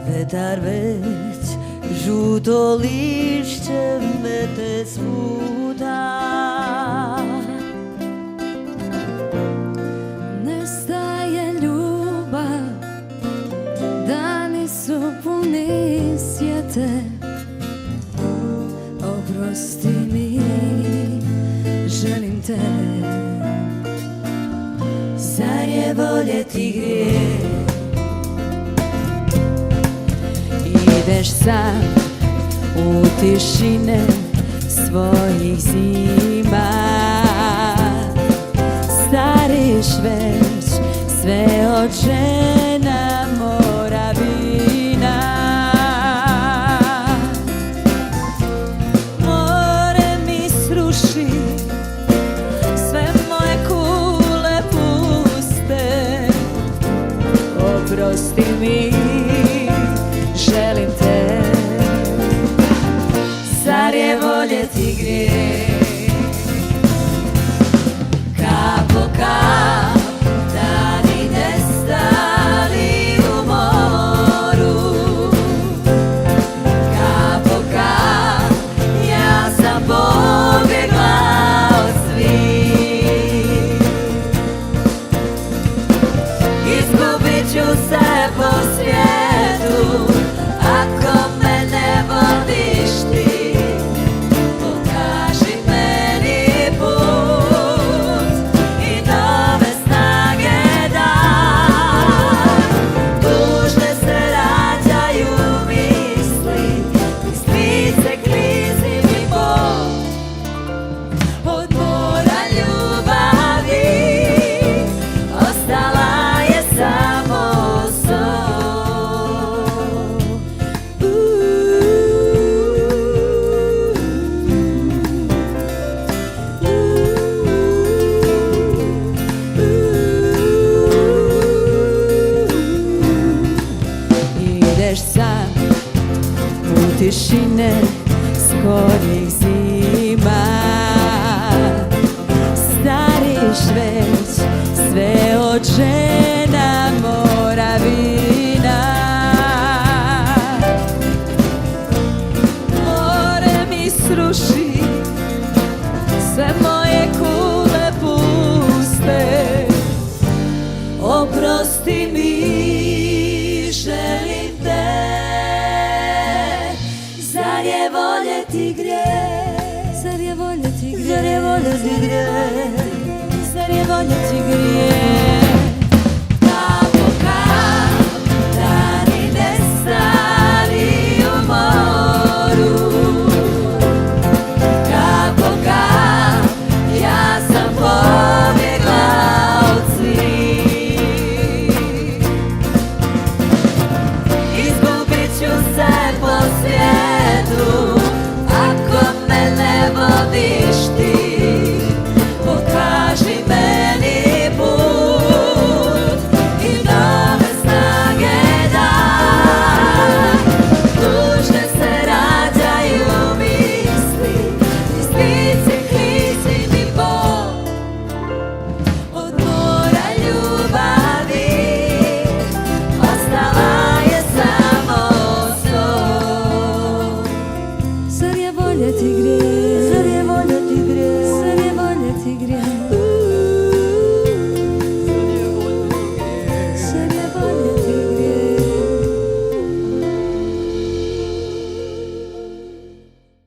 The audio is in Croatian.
Vetar već žuto lišće mete svuda. Nestaje ljubav, dani su puni sjete. Oprosti mi, želim te. Zar je voljeti grijeh? Ideš sam u tišine svojih zima. Stariš već sve od žena Moravina. More mi sruši sve moje kule puste. Oprosti mi, želim te. Zar je voljeti grijeh? Kap po kap dani nestali u moru. Kap po kap ja sam pobjegla od svih. Izgubit ću se po svijetu ako me ne vodiš ti. Pokaži meni put i nove snage daj. Tužne se rađaju misli, iz lice klizi mi bol. Od mora ljubavi ostala je samo sol. Ideš sam u tišine skorih zima. Stariš već sve od žena Moravina. More mi sruši sve moje kule puste. Oprosti mi, želim te. Zar je voljeti grijeh? Zar je voljeti Zar je grijeh? voljeti grijeh? Zar je voljeti grijeh?